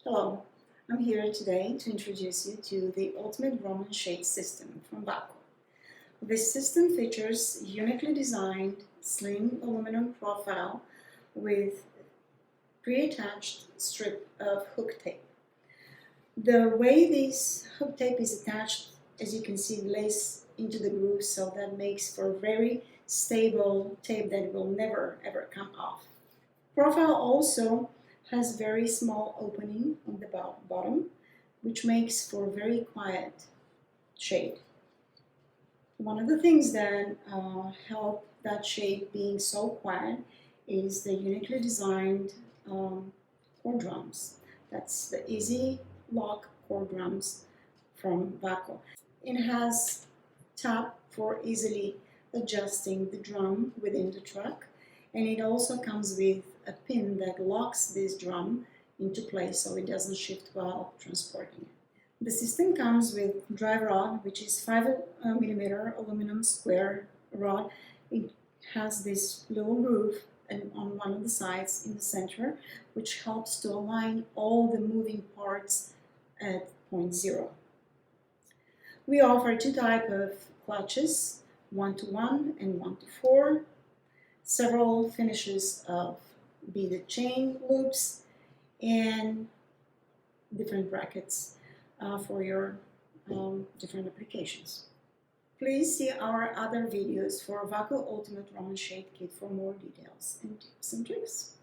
Hello, I'm here today to introduce you to the Ultimate Roman Shade System from Vako. This system features uniquely designed slim aluminum profile with pre-attached strip of hook tape. The way this hook tape is attached, as you can see, lays into the groove, so that makes for very stable tape that will never ever come off. Profile also has very small opening on the bottom, which makes for very quiet shade. One of the things that help that shade being so quiet is the uniquely designed core drums. That's the easy lock core drums from Vako. It has tab for easily adjusting the drum within the truck, and it also comes with a pin that locks this drum into place so it doesn't shift while transporting it. The system comes with drive rod, which is 5mm aluminum square rod. It has this little groove and on one of the sides in the center, which helps to align all the moving parts at point zero. We offer two types of clutches, 1-to-1 and 1-to-4, several finishes of beaded chain loops, and different brackets for your different applications. Please see our other videos for Vako Ultimate Roman Shade Kit for more details and tips and tricks.